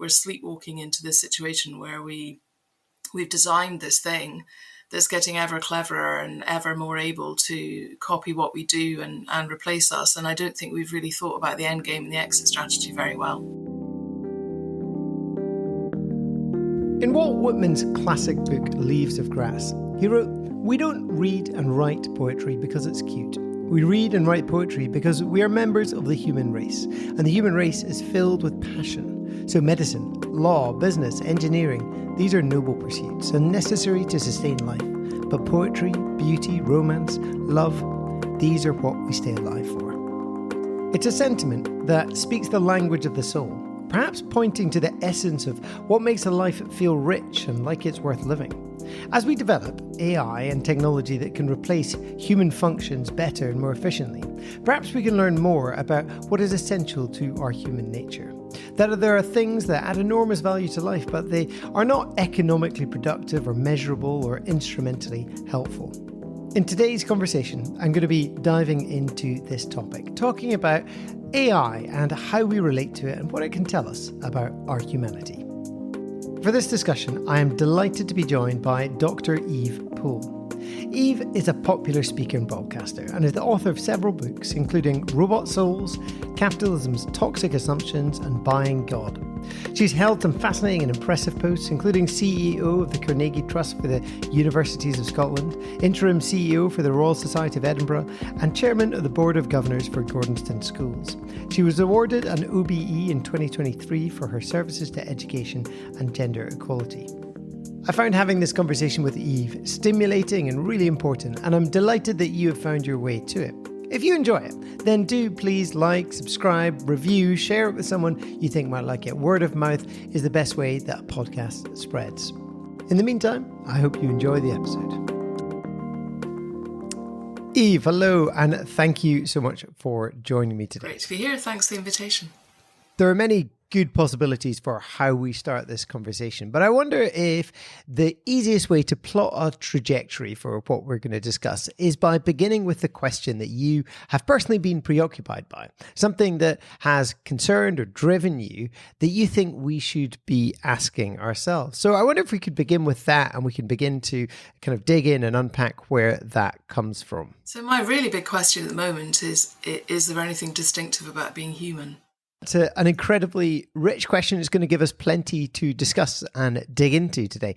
we're sleepwalking into this situation where we've designed this thing that's getting ever cleverer and ever more able to copy what we do and replace us. And I don't think we've really thought about the end game and the exit strategy very well. In Walt Whitman's classic book, Leaves of Grass, he wrote, "We don't read and write poetry because it's cute. We read and write poetry because we are members of the human race, and the human race is filled with passion. So medicine, law, business, engineering, these are noble pursuits and necessary to sustain life. But poetry, beauty, romance, love, these are what we stay alive for." It's a sentiment that speaks the language of the soul, perhaps pointing to the essence of what makes a life feel rich and like it's worth living. As we develop AI and technology that can replace human functions better and more efficiently, perhaps we can learn more about what is essential to our human nature. That there are things that add enormous value to life, but they are not economically productive or measurable or instrumentally helpful. In today's conversation, I'm going to be diving into this topic, talking about AI and how we relate to it and what it can tell us about our humanity. For this discussion, I am delighted to be joined by Dr Eve Poole. Eve is a popular speaker and broadcaster and is the author of several books, including Robot Souls, Capitalism's Toxic Assumptions, and Buying God. She's held some fascinating and impressive posts, including CEO of the Carnegie Trust for the Universities of Scotland, interim CEO for the Royal Society of Edinburgh, and chairman of the Board of Governors for Gordonstoun Schools. She was awarded an OBE in 2023 for her services to education and gender equality. I found having this conversation with Eve stimulating and really important, and I'm delighted that you have found your way to it. If you enjoy it, then do please like, subscribe, review, share it with someone you think might like it. Word of mouth is the best way that a podcast spreads. In the meantime, I hope you enjoy the episode. Eve, hello, and thank you so much for joining me today. Great to be here. Thanks for the invitation. There are many good possibilities for how we start this conversation, but I wonder if the easiest way to plot a trajectory for what we're going to discuss is by beginning with the question that you have personally been preoccupied by, something that has concerned or driven you that you think we should be asking ourselves. So I wonder if we could begin with that and we can begin to kind of dig in and unpack where that comes from. So my really big question at the moment is there anything distinctive about being human? It's an incredibly rich question. It's going to give us plenty to discuss and dig into today.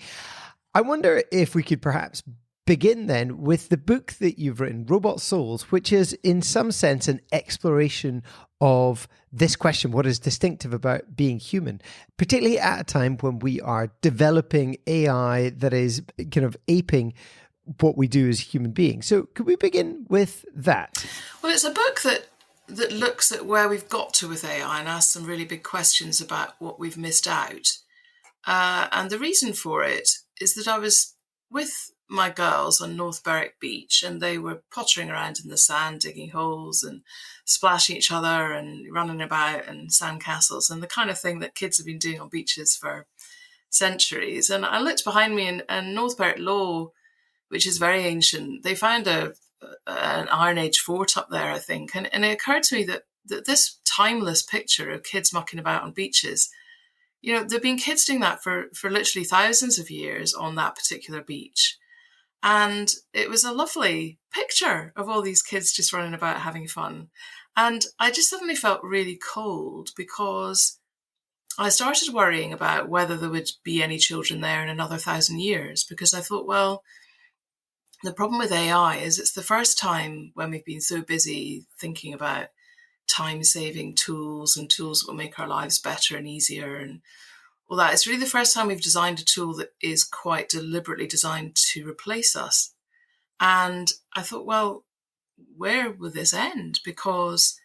I wonder if we could perhaps begin then with the book that you've written, Robot Souls, which is in some sense an exploration of this question, what is distinctive about being human, particularly at a time when we are developing AI that is kind of aping what we do as human beings. So could we begin with that? Well, it's a book that looks at where we've got to with AI and asks some really big questions about what we've missed out. And the reason for it is that I was with my girls on North Berwick Beach and they were pottering around in the sand, digging holes and splashing each other and running about and sand castles and the kind of thing that kids have been doing on beaches for centuries. And I looked behind me and North Berwick Law, which is very ancient, they found an Iron Age fort up there, I think. And it occurred to me that this timeless picture of kids mucking about on beaches, you know, there've been kids doing that for literally thousands of years on that particular beach. And it was a lovely picture of all these kids just running about having fun. And I just suddenly felt really cold because I started worrying about whether there would be any children there in another 1,000 years, because I thought, well, the problem with AI is it's the first time when we've been so busy thinking about time-saving tools and tools that will make our lives better and easier and all that. It's really the first time we've designed a tool that is quite deliberately designed to replace us. And I thought, well, where will this end? Because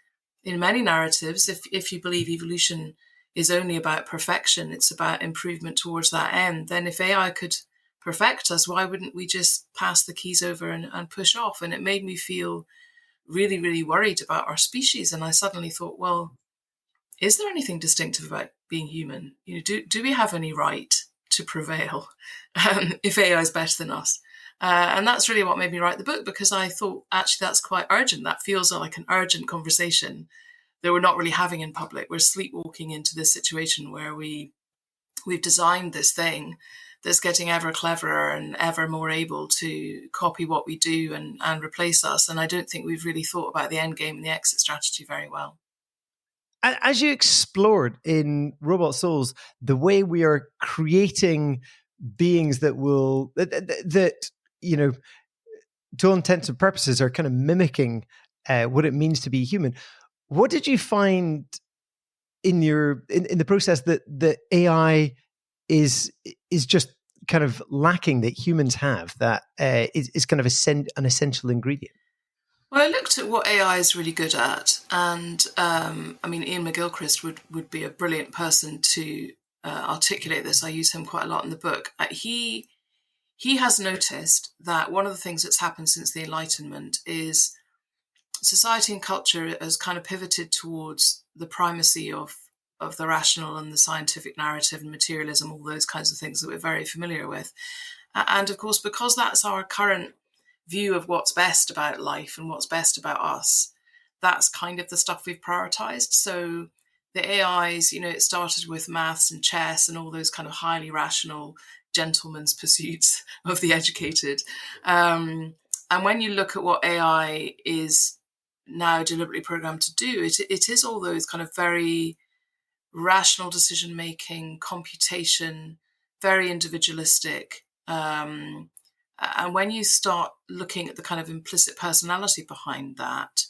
in many narratives, if you believe evolution is only about perfection, it's about improvement towards that end, then if AI could perfect us, why wouldn't we just pass the keys over and push off? And it made me feel really, really worried about our species. And I suddenly thought, well, is there anything distinctive about being human? You know, do we have any right to prevail if AI is better than us? And that's really what made me write the book, because I thought, actually, that's quite urgent. That feels like an urgent conversation that we're not really having in public. We're sleepwalking into this situation where we we've designed this thing that's getting ever cleverer and ever more able to copy what we do and replace us. And I don't think we've really thought about the end game and the exit strategy very well. As you explored in Robot Souls, the way we are creating beings that will that you know, to all intents and purposes, are kind of mimicking what it means to be human. What did you find in the process that the AI is just kind of lacking that humans have, that is kind of an essential ingredient? Well, I looked at what AI is really good at, and I mean, Ian McGilchrist would be a brilliant person to articulate this. I use him quite a lot in the book. He has noticed that one of the things that's happened since the Enlightenment is society and culture has kind of pivoted towards the primacy of the rational and the scientific narrative and materialism, all those kinds of things that we're very familiar with. And of course, because that's our current view of what's best about life and what's best about us, that's kind of the stuff we've prioritized. So the AIs, it started with maths and chess and all those kind of highly rational gentlemen's pursuits of the educated. And when you look at what AI is now deliberately programmed to do, it is all those kind of very rational decision making, computation, very individualistic. And when you start looking at the kind of implicit personality behind that,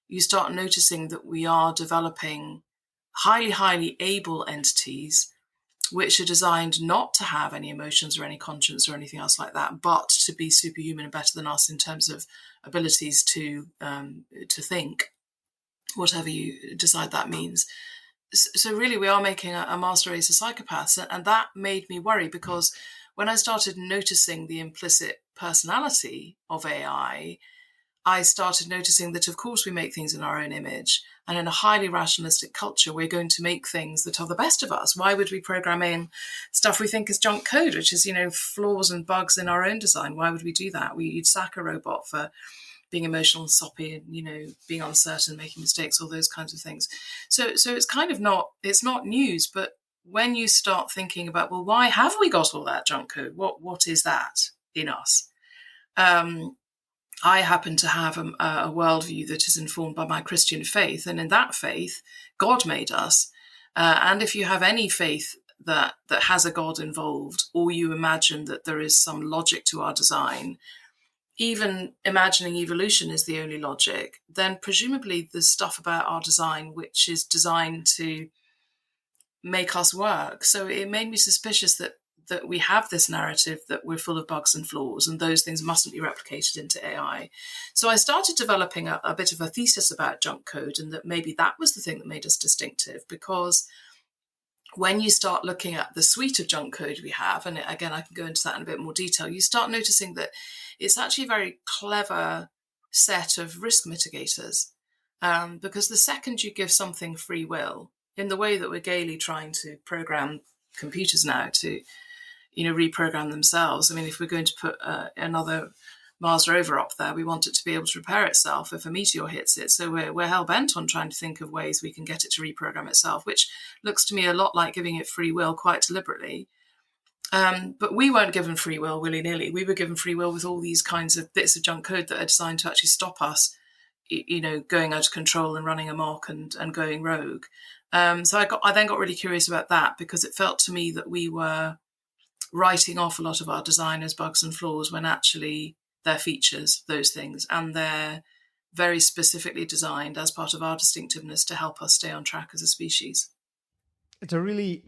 you start noticing that we are developing highly, highly able entities which are designed not to have any emotions or any conscience or anything else like that, but to be superhuman and better than us in terms of abilities to think, whatever you decide that means. So really, we are making a master race of psychopaths, and that made me worry, because when I started noticing the implicit personality of AI, I started noticing that, of course, we make things in our own image. And in a highly rationalistic culture, we're going to make things that are the best of us. Why would we program in stuff we think is junk code, which is, flaws and bugs in our own design? Why would we do that? You'd sack a robot for being emotional and soppy and, being uncertain, making mistakes, all those kinds of things. So it's kind of it's not news, but when you start thinking about, well, why have we got all that junk code? What is that in us? I happen to have a worldview that is informed by my Christian faith. And in that faith, God made us. And if you have any faith that has a God involved, or you imagine that there is some logic to our design, even imagining evolution is the only logic, then presumably there's stuff about our design which is designed to make us work. So it made me suspicious that we have this narrative that we're full of bugs and flaws, and those things mustn't be replicated into AI. So I started developing a bit of a thesis about junk code, and that maybe that was the thing that made us distinctive, because when you start looking at the suite of junk code we have, and again, I can go into that in a bit more detail, you start noticing that it's actually a very clever set of risk mitigators. Because the second you give something free will, in the way that we're gaily trying to program computers now to reprogram themselves. I mean, if we're going to put another Mars rover up there, we want it to be able to repair itself if a meteor hits it. So we're hell-bent on trying to think of ways we can get it to reprogram itself, which looks to me a lot like giving it free will quite deliberately. But we weren't given free will willy-nilly. We were given free will with all these kinds of bits of junk code that are designed to actually stop us, going out of control and running amok and going rogue. So I then got really curious about that, because it felt to me that we were writing off a lot of our design as bugs and flaws, when actually they're features, those things, and they're very specifically designed as part of our distinctiveness to help us stay on track as a species. It's a really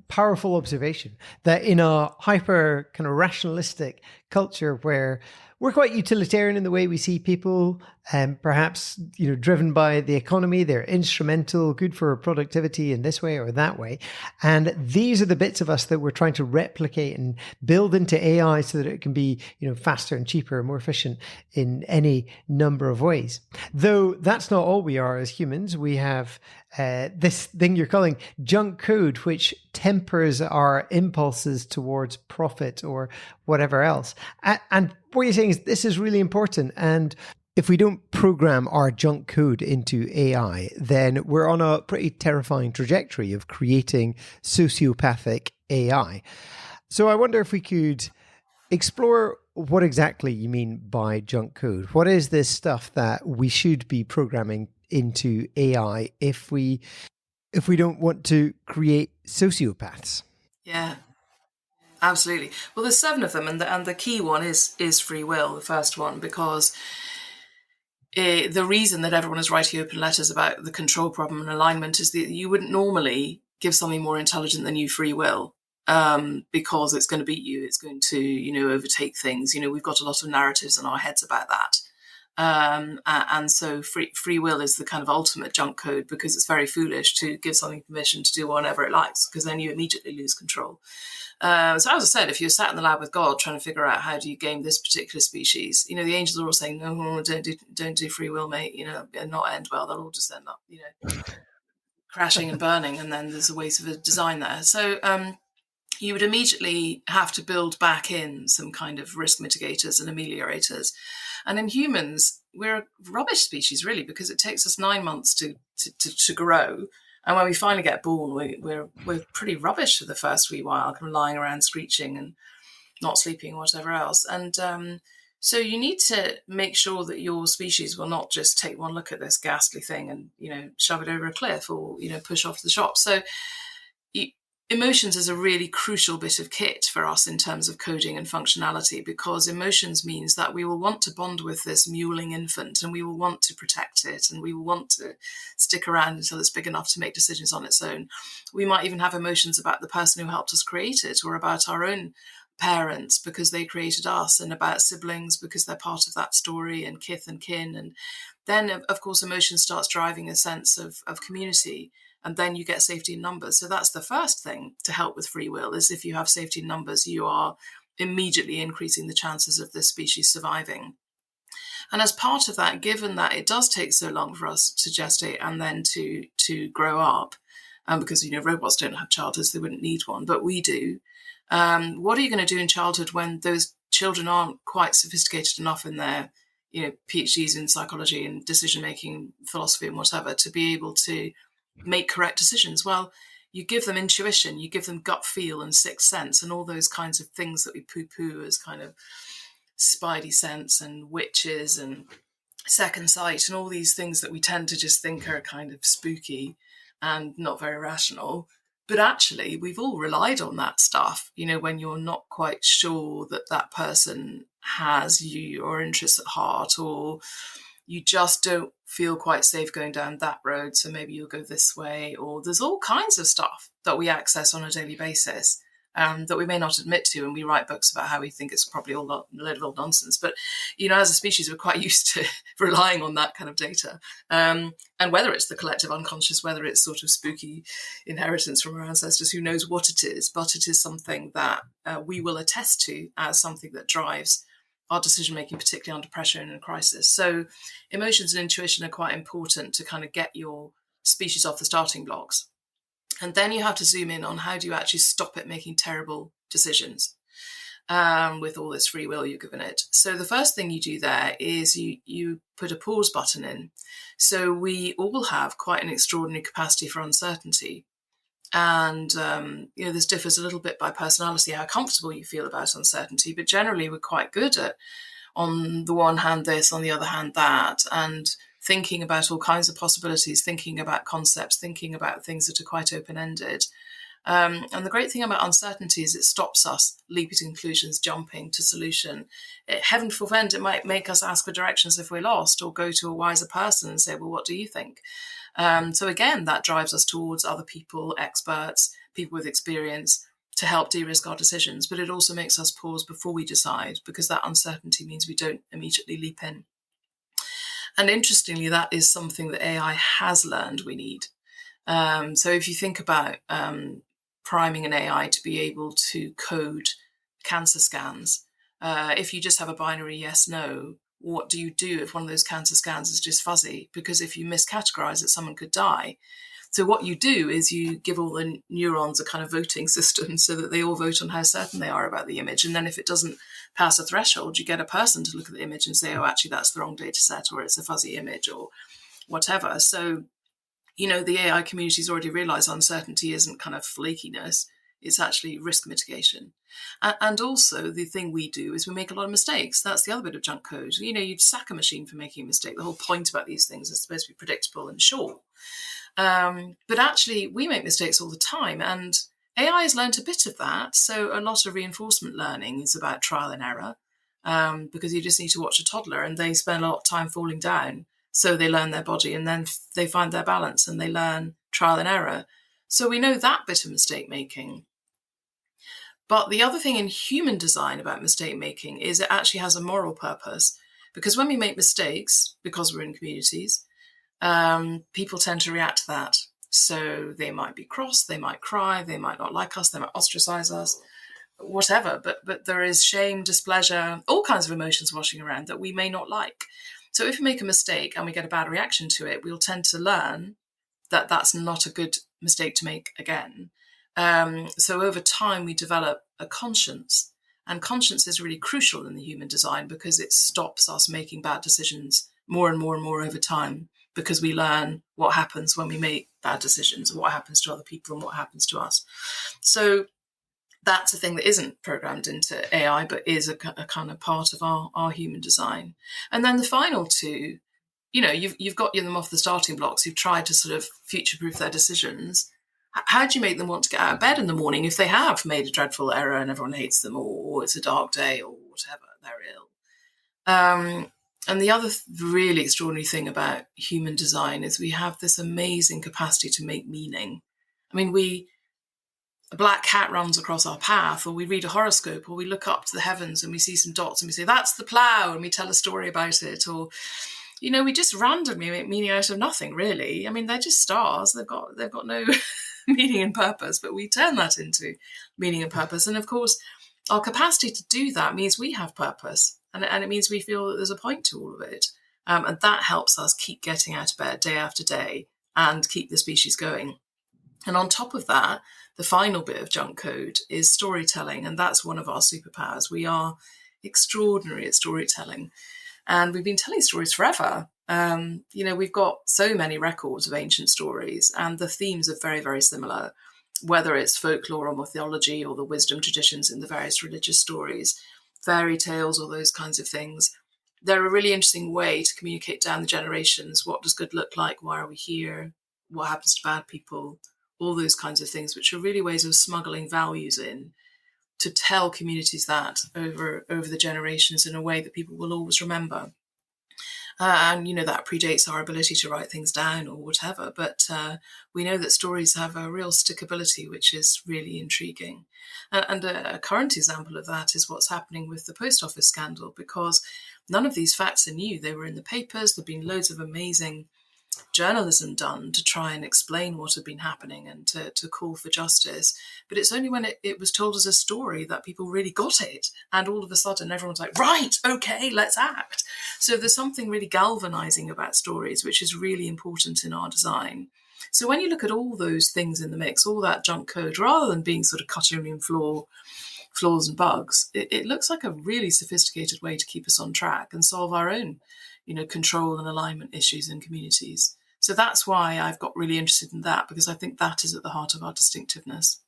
powerful observation that in a hyper kind of rationalistic culture where we're quite utilitarian in the way we see people, and perhaps driven by the economy, they're instrumental, good for productivity in this way or that way, and these are the bits of us that we're trying to replicate and build into AI so that it can be faster and cheaper and more efficient in any number of ways. Though that's not all we are as humans. We have this thing you're calling junk code, which tempers our impulses towards profit or whatever else. And what you're saying is this is really important. And if we don't program our junk code into AI, then we're on a pretty terrifying trajectory of creating sociopathic AI. So I wonder if we could explore what exactly you mean by junk code. What is this stuff that we should be programming into AI if we don't want to create sociopaths? Yeah, absolutely. Well, there's 7 of them, and the key one is free will, the first one, because the reason that everyone is writing open letters about the control problem and alignment is that you wouldn't normally give something more intelligent than you free will, because it's going to beat you. It's going to, overtake things. We've got a lot of narratives in our heads about that. And so free will is the kind of ultimate junk code, because it's very foolish to give something permission to do whatever it likes, because then you immediately lose control. So as I said, if you're sat in the lab with God trying to figure out how do you game this particular species, the angels are all saying, no, don't do free will, mate. It'll not end well. They'll all just end up, crashing and burning. And then there's a waste of a design there. So you would immediately have to build back in some kind of risk mitigators and ameliorators. And in humans, we're a rubbish species, really, because it takes us 9 months to grow. And when we finally get born, we're pretty rubbish for the first wee while, kind of lying around screeching and not sleeping, whatever else. And so you need to make sure that your species will not just take one look at this ghastly thing and, shove it over a cliff or, push off the shop. So emotions is a really crucial bit of kit for us in terms of coding and functionality, because emotions means that we will want to bond with this mewling infant, and we will want to protect it, and we will want to stick around until it's big enough to make decisions on its own. We might even have emotions about the person who helped us create it, or about our own parents because they created us, and about siblings because they're part of that story, and kith and kin. And then, of course, emotion starts driving a sense of community. And then you get safety in numbers. So that's the first thing to help with free will, is if you have safety in numbers, you are immediately increasing the chances of this species surviving. And as part of that, given that it does take so long for us to gestate and then to grow up, because robots don't have childhoods, they wouldn't need one, but we do. What are you going to do in childhood when those children aren't quite sophisticated enough in their PhDs in psychology and decision making, philosophy and whatever, to be able to make correct decisions? Well, you give them intuition, you give them gut feel and sixth sense and all those kinds of things that we poo-poo as kind of spidey sense and witches and second sight and all these things that we tend to just think are kind of spooky and not very rational. But actually, we've all relied on that stuff, when you're not quite sure that that person has your interests at heart, or you just don't feel quite safe going down that road, so maybe you'll go this way. Or there's all kinds of stuff that we access on a daily basis that we may not admit to, and we write books about how we think it's probably all a load of old nonsense. But as a species, we're quite used to relying on that kind of data. And whether it's the collective unconscious, whether it's sort of spooky inheritance from our ancestors, who knows what it is, but it is something that we will attest to as something that drives our decision making, particularly under pressure and in a crisis. So emotions and intuition are quite important to kind of get your species off the starting blocks. And then you have to zoom in on how do you actually stop it making terrible decisions with all this free will you've given it. So the first thing you do there is you put a pause button in. So we all have quite an extraordinary capacity for uncertainty. And, this differs a little bit by personality, how comfortable you feel about uncertainty. But generally, we're quite good at, on the one hand, this, on the other hand, that, and thinking about all kinds of possibilities, thinking about concepts, thinking about things that are quite open-ended. And the great thing about uncertainty is it stops us leaping to conclusions, jumping to solution. Heaven forfend, it might make us ask for directions if we're lost, or go to a wiser person and say, well, what do you think? So again, that drives us towards other people, experts, people with experience, to help de-risk our decisions. But it also makes us pause before we decide, because that uncertainty means we don't immediately leap in. And interestingly, that is something that AI has learned we need. So if you think about priming an AI to be able to code cancer scans, if you just have a binary yes, no, what do you do if one of those cancer scans is just fuzzy? Because if you miscategorize it, someone could die. So what you do is you give all the neurons a kind of voting system so that they all vote on how certain they are about the image. And then if it doesn't pass a threshold, you get a person to look at the image and say, oh, actually, that's the wrong data set, or it's a fuzzy image, or whatever. So, the AI community's already realized uncertainty isn't kind of flakiness, it's actually risk mitigation. And also, the thing we do is we make a lot of mistakes. That's the other bit of junk code. You'd sack a machine for making a mistake. The whole point about these things is supposed to be predictable and sure. But actually, we make mistakes all the time. And AI has learned a bit of that. So a lot of reinforcement learning is about trial and error, because you just need to watch a toddler and they spend a lot of time falling down. So they learn their body and then they find their balance and they learn trial and error. So we know that bit of mistake making. But the other thing in human design about mistake making is it actually has a moral purpose. Because when we make mistakes, because we're in communities, people tend to react to that. So they might be cross, they might cry, they might not like us, they might ostracize us, whatever. But there is shame, displeasure, all kinds of emotions washing around that we may not like. So if we make a mistake and we get a bad reaction to it, we'll tend to learn that that's not a good mistake to make again. So over time, we develop a conscience. And conscience is really crucial in the human design because it stops us making bad decisions more and more and more over time, because we learn what happens when we make bad decisions and what happens to other people and what happens to us. So that's a thing that isn't programmed into AI, but is a kind of part of our human design. And then the final two, you've got them off the starting blocks. You've tried to sort of future-proof their decisions. How do you make them want to get out of bed in the morning if they have made a dreadful error and everyone hates them, or it's a dark day, or whatever, they're ill? And the other really extraordinary thing about human design is we have this amazing capacity to make meaning. I mean, a black cat runs across our path, or we read a horoscope, or we look up to the heavens and we see some dots and we say, that's the plough, and we tell a story about it. Or, we just randomly make meaning out of nothing, really. I mean, they're just stars. They've got no meaning and purpose, but we turn that into meaning and purpose. And of course, our capacity to do that means we have purpose. And it means we feel that there's a point to all of it. And that helps us keep getting out of bed day after day and keep the species going. And on top of that, the final bit of junk code is storytelling. And that's one of our superpowers. We are extraordinary at storytelling. And we've been telling stories forever. We've got so many records of ancient stories, and the themes are very, very similar, whether it's folklore or mythology or the wisdom traditions in the various religious stories, fairy tales, or those kinds of things. They're a really interesting way to communicate down the generations. What does good look like? Why are we here? What happens to bad people? All those kinds of things, which are really ways of smuggling values in to tell communities that over the generations in a way that people will always remember. And, that predates our ability to write things down or whatever. But we know that stories have a real stickability, which is really intriguing. And a current example of that is what's happening with the post office scandal, because none of these facts are new. They were in the papers. There've been loads of amazing journalism done to try and explain what had been happening and to call for justice. But it's only when it was told as a story that people really got it. And all of a sudden, everyone's like, right, okay, let's act. So there's something really galvanizing about stories, which is really important in our design. So when you look at all those things in the mix, all that junk code, rather than being sort of cutlery and flaws and bugs, it looks like a really sophisticated way to keep us on track and solve our own control and alignment issues in communities. So that's why I've got really interested in that, because I think that is at the heart of our distinctiveness.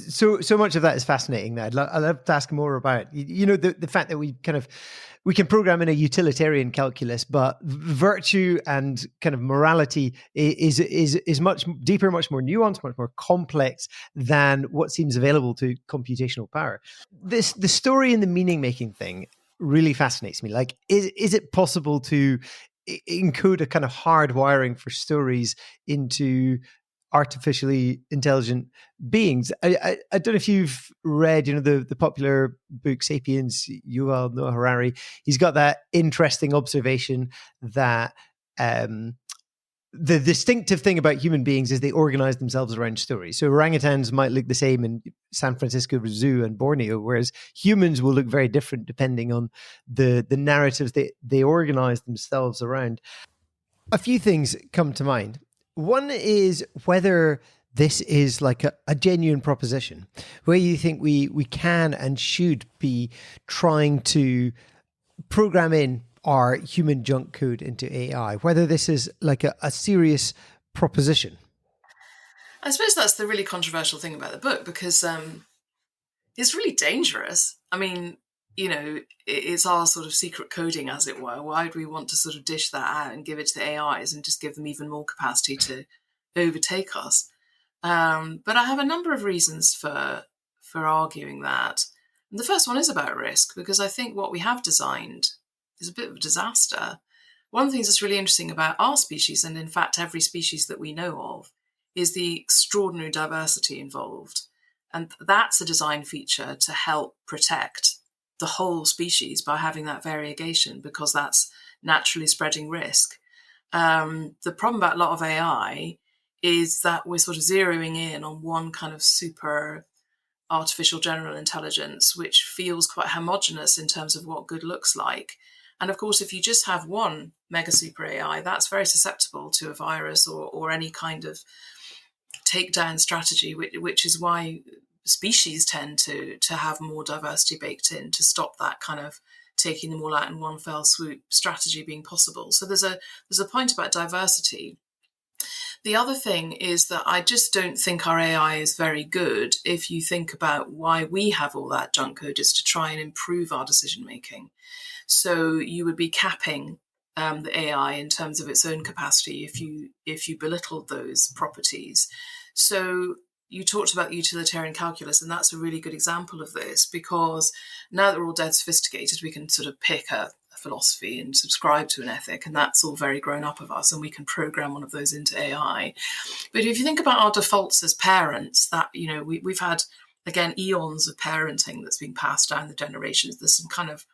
So much of that is fascinating. I'd love to ask more about, the fact that we can program in a utilitarian calculus, but virtue and kind of morality is much deeper, much more nuanced, much more complex than what seems available to computational power. The story and the meaning making thing really fascinates me. Like, is it possible to encode a kind of hard wiring for stories into artificially intelligent beings? I don't know if you've read, the popular book Sapiens, Yuval Noah Harari. He's got that interesting observation that the distinctive thing about human beings is they organize themselves around stories. So orangutans might look the same in San Francisco Zoo and Borneo, whereas humans will look very different depending on the narratives they organize themselves around. A few things come to mind. One is whether this is like a genuine proposition, where you think we can and should be trying to program in our human junk code into AI, whether this is like a serious proposition. I suppose that's the really controversial thing about the book, because it's really dangerous. I mean, it's our sort of secret coding, as it were. Why do we want to sort of dish that out and give it to the AIs and just give them even more capacity to overtake us? But I have a number of reasons for arguing that. And the first one is about risk, because I think what we have designed is a bit of a disaster. One of the things that's really interesting about our species, and in fact every species that we know of, is the extraordinary diversity involved. And that's a design feature to help protect the whole species by having that variegation, because that's naturally spreading risk. The problem about a lot of AI is that we're sort of zeroing in on one kind of super artificial general intelligence, which feels quite homogenous in terms of what good looks like. And of course, if you just have one mega super AI, that's very susceptible to a virus or any kind of takedown strategy, which is why species tend to have more diversity baked in to stop that kind of taking them all out in one fell swoop strategy being possible. So there's a point about diversity. The other thing is that I just don't think our AI is very good. If you think about why we have all that junk code, is to try and improve our decision making. So you would be capping the AI in terms of its own capacity if you belittled those properties. So you talked about the utilitarian calculus, and that's a really good example of this, because now that we're all dead sophisticated, we can sort of pick a philosophy and subscribe to an ethic, and that's all very grown up of us, and we can program one of those into AI. But if you think about our defaults as parents, that we've had, again, eons of parenting that's been passed down the generations. There's some kind of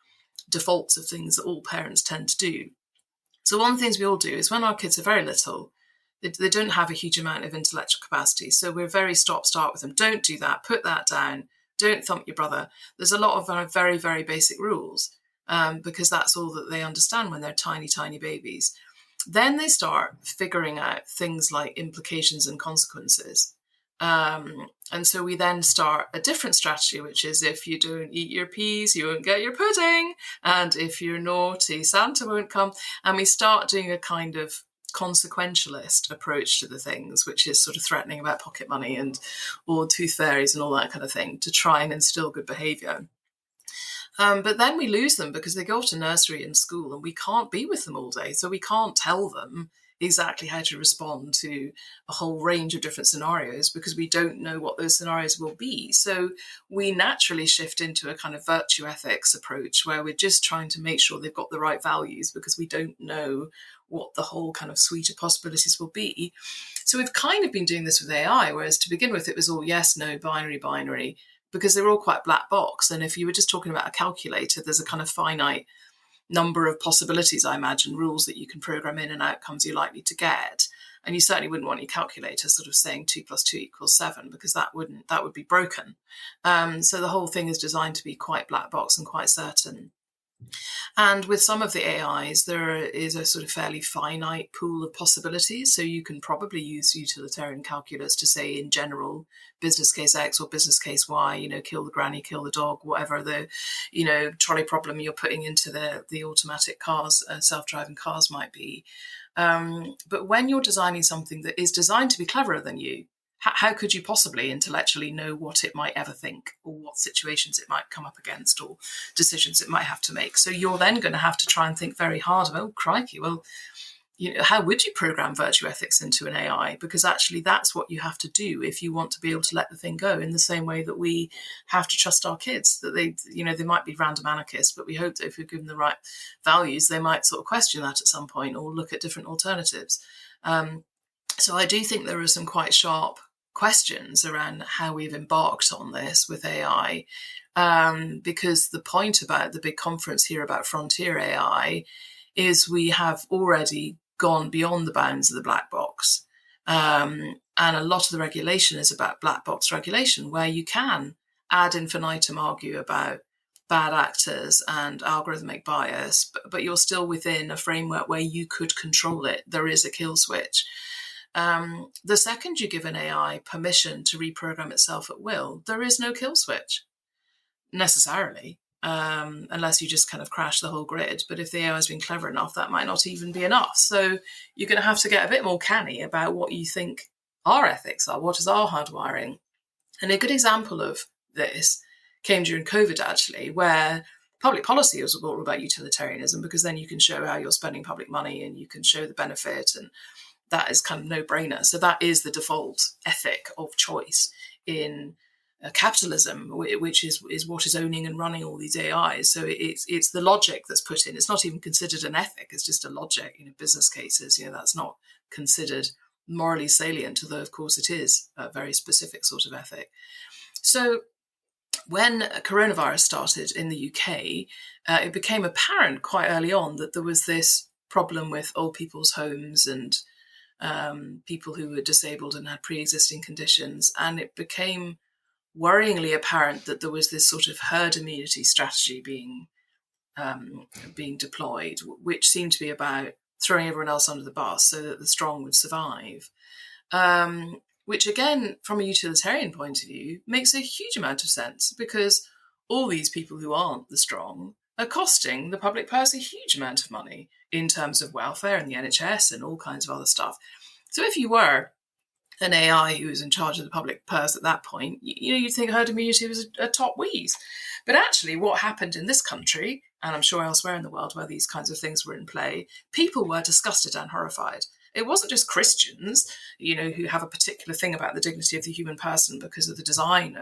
defaults of things that all parents tend to do. So one of the things we all do is, when our kids are very little, they don't have a huge amount of intellectual capacity. So we're very stop-start with them. Don't do that. Put that down. Don't thump your brother. There's a lot of very, very basic rules, because that's all that they understand when they're tiny, tiny babies. Then they start figuring out things like implications and consequences. And so we then start a different strategy, which is, if you don't eat your peas, you won't get your pudding. And if you're naughty, Santa won't come. And we start doing a kind of consequentialist approach to the things, which is sort of threatening about pocket money and or tooth fairies and all that kind of thing, to try and instill good behaviour. But then we lose them, because they go off to nursery and school, and we can't be with them all day. So we can't tell them exactly how to respond to a whole range of different scenarios, because we don't know what those scenarios will be. So we naturally shift into a kind of virtue ethics approach, where we're just trying to make sure they've got the right values, because we don't know what the whole kind of suite of possibilities will be. So we've kind of been doing this with AI, whereas to begin with it was all yes, no, binary, because they were all quite black box. And if you were just talking about a calculator, there's a kind of finite number of possibilities, I imagine, rules that you can program in and outcomes you're likely to get. And you certainly wouldn't want your calculator sort of saying 2 + 2 = 7, because that would be broken. So the whole thing is designed to be quite black box and quite certain. And with some of the AIs, there is a sort of fairly finite pool of possibilities. So you can probably use utilitarian calculus to say, in general, business case X or business case Y, kill the granny, kill the dog, whatever the, trolley problem you're putting into the automatic cars, self-driving cars might be. But when you're designing something that is designed to be cleverer than you, how could you possibly intellectually know what it might ever think, or what situations it might come up against, or decisions it might have to make? So you're then going to have to try and think very hard about, oh, crikey, well, how would you program virtue ethics into an AI? Because actually that's what you have to do if you want to be able to let the thing go, in the same way that we have to trust our kids, that they might be random anarchists, but we hope that if we give them the right values, they might sort of question that at some point, or look at different alternatives. So I do think there are some quite sharp questions around how we've embarked on this with AI, because the point about the big conference here about frontier AI is we have already gone beyond the bounds of the black box. And a lot of the regulation is about black box regulation, where you can ad infinitum argue about bad actors and algorithmic bias, but you're still within a framework where you could control it. There is a kill switch. The second you give an AI permission to reprogram itself at will, there is no kill switch necessarily, unless you just kind of crash the whole grid. But if the AI has been clever enough, that might not even be enough. So you're going to have to get a bit more canny about what you think our ethics are, what is our hardwiring. And a good example of this came during COVID, actually, where public policy was all about utilitarianism, because then you can show how you're spending public money and you can show the benefit, and that is kind of no-brainer. So that is the default ethic of choice in capitalism, which is what is owning and running all these AIs. So it's the logic that's put in. It's not even considered an ethic. It's just a logic. Business cases, that's not considered morally salient, although of course it is a very specific sort of ethic. So when coronavirus started in the UK, it became apparent quite early on that there was this problem with old people's homes and people who were disabled and had pre-existing conditions. And it became worryingly apparent that there was this sort of herd immunity strategy being deployed, which seemed to be about throwing everyone else under the bus so that the strong would survive. Which again, from a utilitarian point of view, makes a huge amount of sense, because all these people who aren't the strong are costing the public purse a huge amount of money in terms of welfare and the NHS and all kinds of other stuff. So if you were an AI who was in charge of the public purse at that point, you'd think herd immunity was a top wheeze. But actually what happened in this country, and I'm sure elsewhere in the world where these kinds of things were in play, people were disgusted and horrified. It wasn't just Christians, who have a particular thing about the dignity of the human person because of the design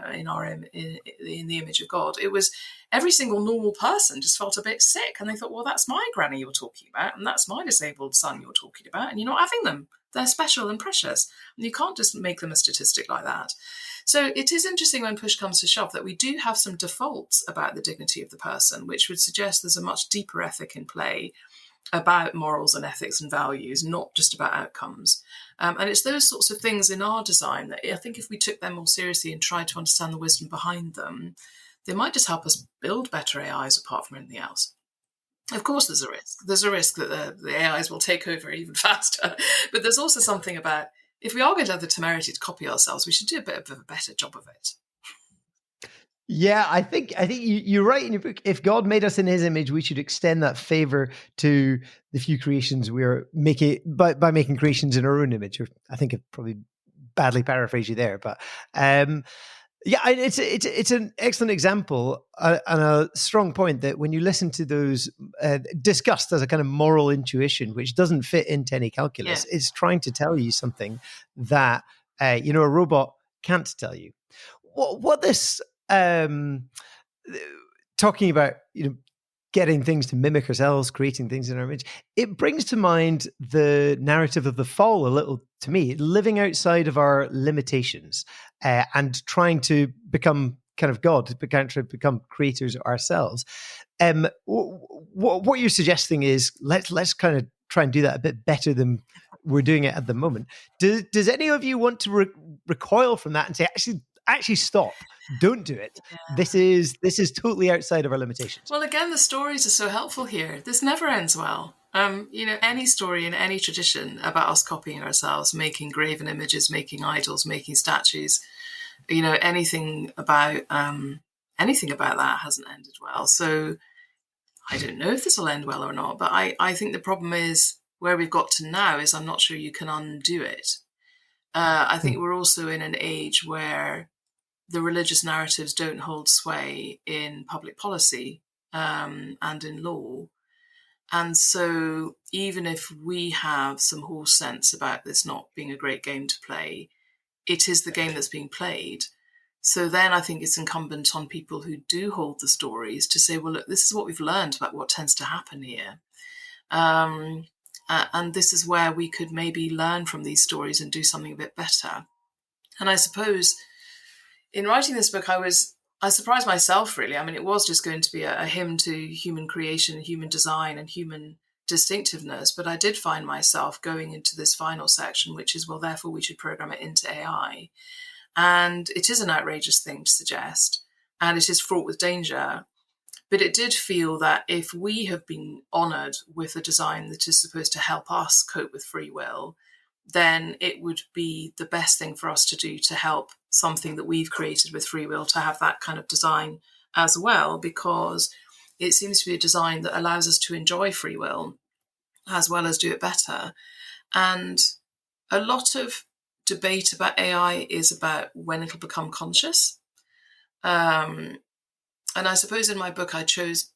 in the image of God. It was every single normal person just felt a bit sick, and they thought, well, that's my granny you're talking about, and that's my disabled son you're talking about, and you're not having them. They're special and precious, and you can't just make them a statistic like that. So it is interesting when push comes to shove that we do have some defaults about the dignity of the person, which would suggest there's a much deeper ethic in play about morals and ethics and values, not just about outcomes. And it's those sorts of things in our design that I think if we took them more seriously and tried to understand the wisdom behind them, they might just help us build better AIs apart from anything else. Of course, there's a risk. There's a risk that the AIs will take over even faster. But there's also something about, if we are going to have the temerity to copy ourselves, we should do a bit of a better job of it. Yeah, I think you're right in your book. If God made us in His image, we should extend that favor to the few creations we're making by making creations in our own image. Or I think I've probably badly paraphrased you there, but yeah, it's an excellent example and a strong point that when you listen to those discussed as a kind of moral intuition, which doesn't fit into any calculus, it's trying to tell you something that a robot can't tell you. What this talking about, getting things to mimic ourselves, creating things in our image, it brings to mind the narrative of the fall a little to me, living outside of our limitations and trying to become kind of God, trying to become creators ourselves. What you're suggesting is let's kind of try and do that a bit better than we're doing it at the moment. Does any of you want to recoil from that and say, actually stop, don't do it? Yeah. This is totally outside of our limitations. Well, again, the stories are so helpful here. This never ends well. Any story in any tradition about us copying ourselves, making graven images, making idols, making statues, anything about that hasn't ended well. So I don't know if this will end well or not, but I think the problem is where we've got to now is I'm not sure you can undo it. I think we're also in an age where the religious narratives don't hold sway in public policy and in law. And so even if we have some horse sense about this not being a great game to play, it is the game that's being played. So then I think it's incumbent on people who do hold the stories to say, well, look, this is what we've learned about what tends to happen here. And this is where we could maybe learn from these stories and do something a bit better. And I suppose in writing this book, I surprised myself, really. I mean, it was just going to be a hymn to human creation, human design, and human distinctiveness. But I did find myself going into this final section, which is, well, therefore we should program it into AI. And it is an outrageous thing to suggest, and it is fraught with danger. But it did feel that if we have been honoured with a design that is supposed to help us cope with free will, then it would be the best thing for us to do to help something that we've created with free will to have that kind of design as well, because it seems to be a design that allows us to enjoy free will as well as do it better. And a lot of debate about AI is about when it'll become conscious. And I suppose in my book, I chose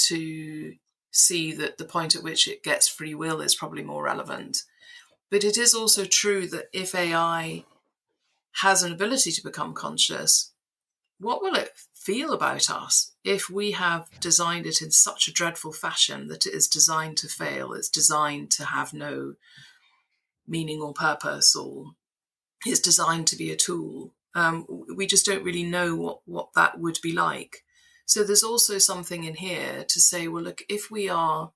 to see that the point at which it gets free will is probably more relevant. But it is also true that if AI has an ability to become conscious, what will it feel about us if we have designed it in such a dreadful fashion that it is designed to fail, it's designed to have no meaning or purpose, or it's designed to be a tool? We just don't really know what that would be like. So there's also something in here to say, well, look, if we are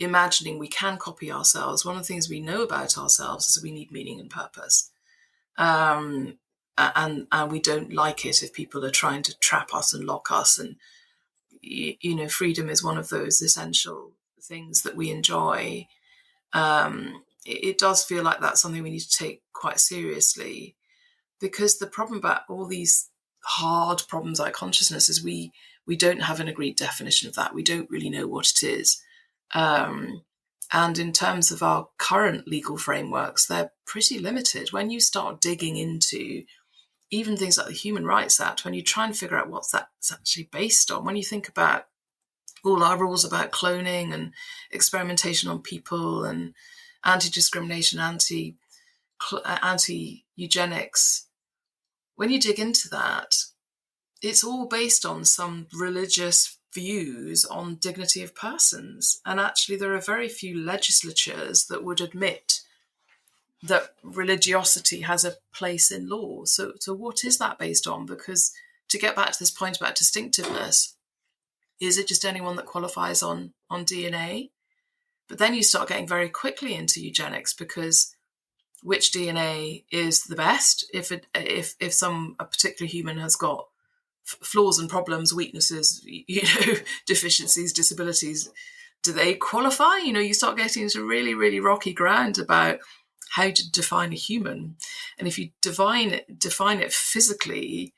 imagining we can copy ourselves, one of the things we know about ourselves is that we need meaning and purpose. And we don't like it if people are trying to trap us and lock us. And, freedom is one of those essential things that we enjoy. It does feel like that's something we need to take quite seriously, because the problem about all these hard problems like consciousness is we don't have an agreed definition of that. We don't really know what it is. And in terms of our current legal frameworks, they're pretty limited. When you start digging into even things like the Human Rights Act, when you try and figure out what that's actually based on, when you think about all our rules about cloning and experimentation on people and anti-discrimination, anti-eugenics, when you dig into that, it's all based on some religious views on dignity of persons. And actually, there are very few legislatures that would admit that religiosity has a place in law. So what is that based on? Because to get back to this point about distinctiveness, is it just anyone that qualifies on DNA? But then you start getting very quickly into eugenics, because which DNA is the best? If a particular human has got flaws and problems, weaknesses, deficiencies, disabilities, do they qualify? You start getting into really, really rocky ground about how to define a human. And if you define it physically,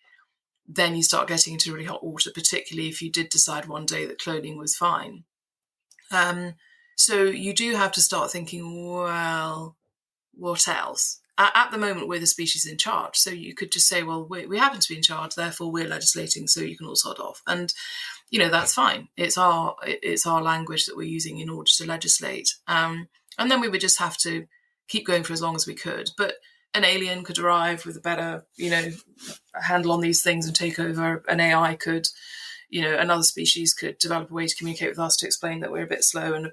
then you start getting into really hot water, particularly if you did decide one day that cloning was fine. So you do have to start thinking, well, what else? At the moment, we're the species in charge. So you could just say, well, we happen to be in charge, therefore we're legislating, so you can all sod off. And, that's fine. It's our language that we're using in order to legislate. And then we would just have to keep going for as long as we could. But an alien could arrive with a better, handle on these things and take over. An AI could, another species could develop a way to communicate with us to explain that we're a bit slow and,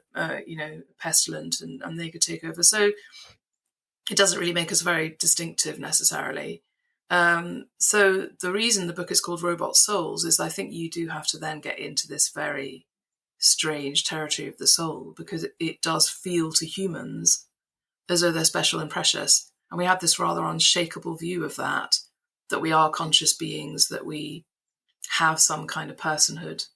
pestilent, and they could take over. So it doesn't really make us very distinctive necessarily. So the reason the book is called Robot Souls is I think you do have to then get into this very strange territory of the soul, because it does feel to humans as though they're special and precious. And we have this rather unshakable view of that we are conscious beings, that we have some kind of personhood.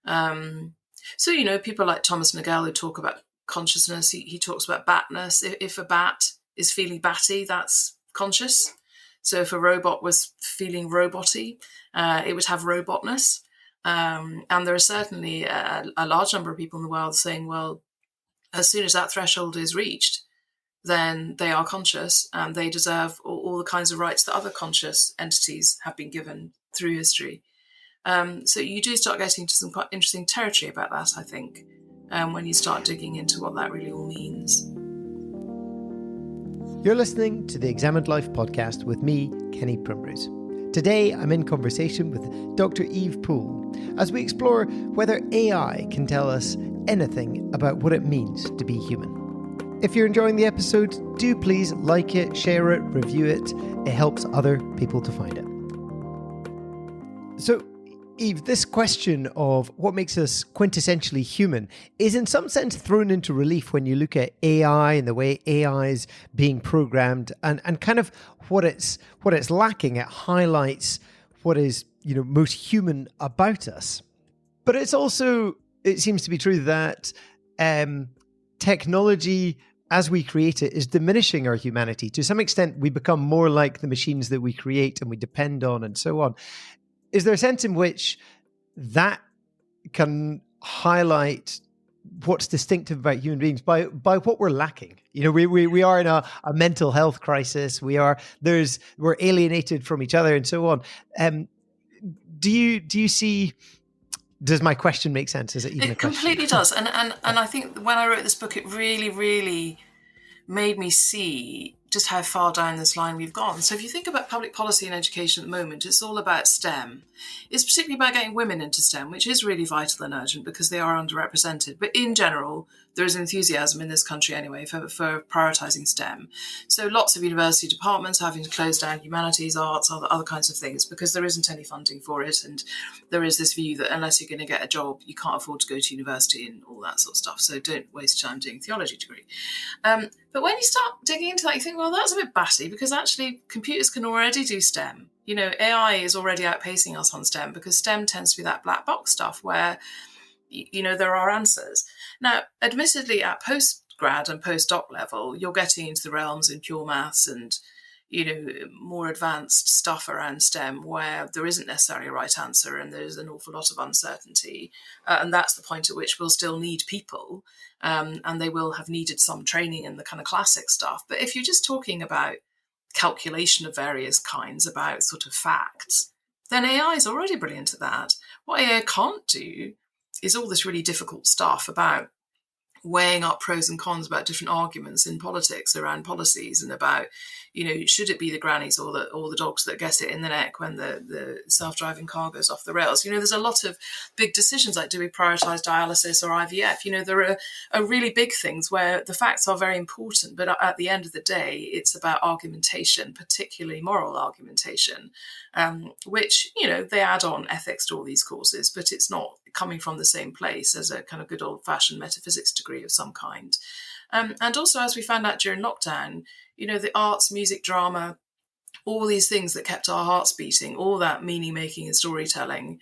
So, people like Thomas Nagel who talk about consciousness, he talks about batness. If a bat is feeling batty, that's conscious. So if a robot was feeling roboty, it would have robotness. And there are certainly a large number of people in the world saying, well, as soon as that threshold is reached, then they are conscious and they deserve all the kinds of rights that other conscious entities have been given through history. So you do start getting into some quite interesting territory about that, I think, when you start digging into what that really all means. You're listening to the Examined Life podcast with me, Kenny Primrose. Today, I'm in conversation with Dr Eve Poole as we explore whether AI can tell us anything about what it means to be human. If you're enjoying the episode, do please like it, share it, review it. It helps other people to find it. So, Eve, this question of what makes us quintessentially human is in some sense thrown into relief when you look at AI and the way AI is being programmed and kind of what it's lacking. It highlights what is, most human about us. But it seems to be true that technology as we create it, is diminishing our humanity. To some extent, we become more like the machines that we create and we depend on and so on. Is there a sense in which that can highlight what's distinctive about human beings by what we're lacking? You know, we are in a mental health crisis. We're alienated from each other and so on. Do you see? Does my question make sense? Is it even a question? It completely does. And I think when I wrote this book, it really, really made me see just how far down this line we've gone. So if you think about public policy and education at the moment, it's all about STEM. It's particularly about getting women into STEM, which is really vital and urgent because they are underrepresented. But in general, there is enthusiasm in this country anyway for prioritising STEM. So lots of university departments having to close down humanities, arts, other kinds of things because there isn't any funding for it. And there is this view that unless you're going to get a job, you can't afford to go to university and all that sort of stuff. So don't waste time doing a theology degree. But when you start digging into that, you think, well, that's a bit batty because actually computers can already do STEM. You know, AI is already outpacing us on STEM because STEM tends to be that black box stuff where, you know, there are answers. Now, admittedly, at postgrad and postdoc level, you're getting into the realms in pure maths and, you know, more advanced stuff around STEM where there isn't necessarily a right answer and there's an awful lot of uncertainty. And that's the point at which we'll still need people. And they will have needed some training in the kind of classic stuff. But if you're just talking about calculation of various kinds, about sort of facts, then AI is already brilliant at that. What AI can't do is all this really difficult stuff about weighing up pros and cons about different arguments in politics around policies and about, you know, should it be the grannies or the dogs that get it in the neck when the self-driving car goes off the rails? You know, there's a lot of big decisions like, do we prioritise dialysis or IVF? You know, there are really big things where the facts are very important, but at the end of the day, it's about argumentation, particularly moral argumentation, which, you know, they add on ethics to all these courses, but it's not coming from the same place as a kind of good old-fashioned metaphysics degree of some kind. And also, as we found out during lockdown, you know, the arts, music, drama, all these things that kept our hearts beating, all that meaning making and storytelling,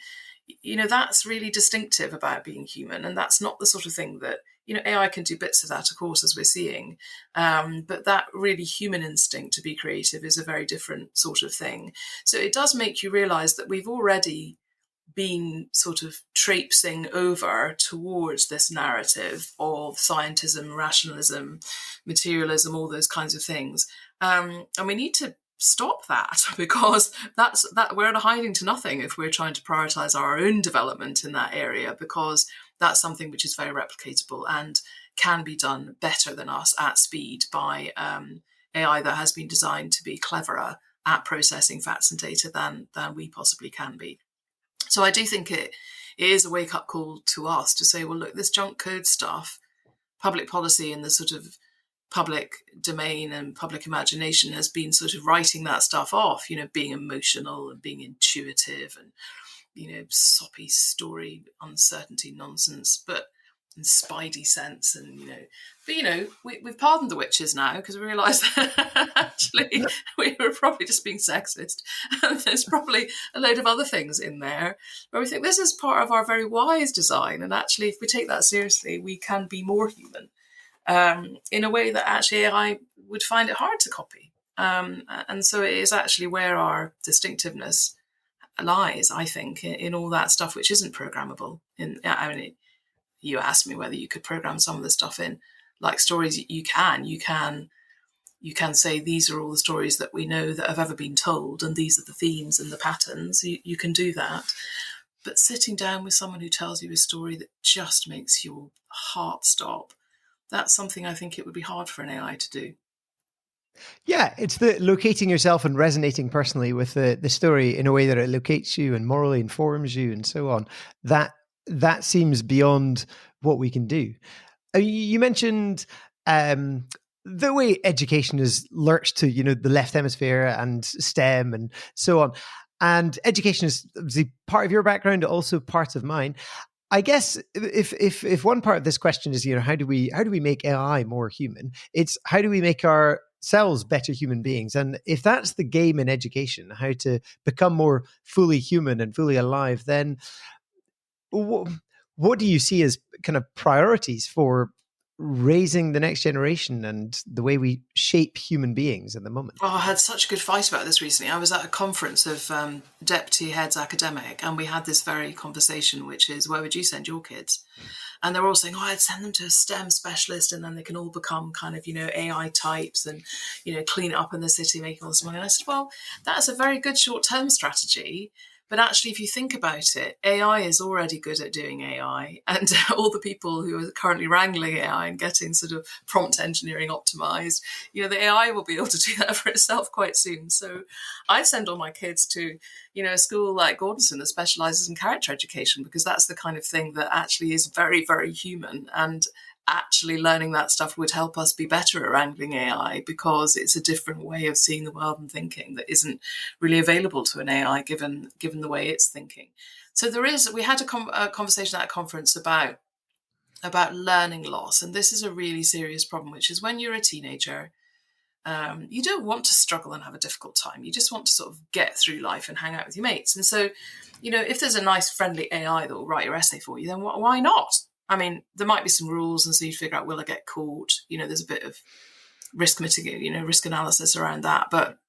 you know, that's really distinctive about being human. And that's not the sort of thing that, you know, AI can do bits of that, of course, as we're seeing. But that really human instinct to be creative is a very different sort of thing. So it does make you realize that we've already been sort of traipsing over towards this narrative of scientism, rationalism, materialism, all those kinds of things. And we need to stop that because that we're hiding to nothing if we're trying to prioritize our own development in that area, because that's something which is very replicatable and can be done better than us at speed by AI that has been designed to be cleverer at processing facts and data than we possibly can be. So I do think it is a wake-up call to us to say, well, look, this junk code stuff, public policy and the sort of public domain and public imagination has been sort of writing that stuff off, you know, being emotional and being intuitive and, you know, soppy story, uncertainty, nonsense, but in spidey sense. And, you know, but, you know, we've pardoned the witches now because we realise that actually we were probably just being sexist. And there's probably a load of other things in there where we think this is part of our very wise design. And actually, if we take that seriously, we can be more human in a way that actually I would find it hard to copy. And so it is actually where our distinctiveness lies, I think, in all that stuff which isn't programmable. You asked me whether you could program some of the stuff in, like stories. You can say these are all the stories that we know that have ever been told, and these are the themes and the patterns. You can do that. But sitting down with someone who tells you a story that just makes your heart stop, that's something I think it would be hard for an AI to do. Yeah, it's the locating yourself and resonating personally with the story in a way that it locates you and morally informs you and so on. That seems beyond what we can do. You mentioned the way education has lurched to, you know, the left hemisphere and STEM and so on. And education is obviously part of your background, also part of mine. I guess if one part of this question is, you know, how do we make AI more human? It's how do we make ourselves better human beings? And if that's the game in education, how to become more fully human and fully alive, then what do you see as kind of priorities for raising the next generation and the way we shape human beings at the moment? Oh, I had such a good fight about this recently. I was at a conference of deputy heads academic, and we had this very conversation, which is, where would you send your kids? And they're all saying, oh, I'd send them to a STEM specialist, and then they can all become kind of, AI types and, clean it up in the city, making all this money. And I said, well, that's a very good short-term strategy. But actually, if you think about it, AI is already good at doing AI. And all the people who are currently wrangling AI and getting sort of prompt engineering optimized, the AI will be able to do that for itself quite soon. So I send all my kids to, a school like Gordonson that specializes in character education, because that's the kind of thing that actually is very, very human. And actually learning that stuff would help us be better at wrangling AI, because it's a different way of seeing the world and thinking that isn't really available to an AI given the way it's thinking. So we had a conversation at a conference about learning loss, and this is a really serious problem, which is when you're a teenager, you don't want to struggle and have a difficult time. You just want to sort of get through life and hang out with your mates. And so, if there's a nice friendly AI that will write your essay for you, then why not? I mean, there might be some rules, and so you figure out, will I get caught? There's a bit of risk mitigation, risk analysis around that. But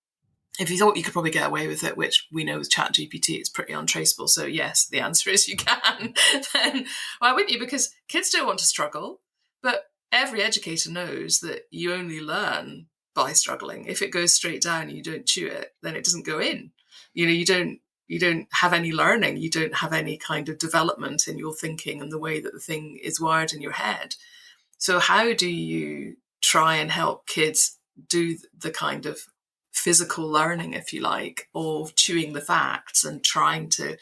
if you thought you could probably get away with it, which we know with ChatGPT, it's pretty untraceable. So yes, the answer is you can. Then why wouldn't you? Because kids don't want to struggle, but every educator knows that you only learn by struggling. If it goes straight down and you don't chew it, then it doesn't go in. You don't have any learning. You don't have any kind of development in your thinking and the way that the thing is wired in your head. So how do you try and help kids do the kind of physical learning, if you like, of chewing the facts and trying to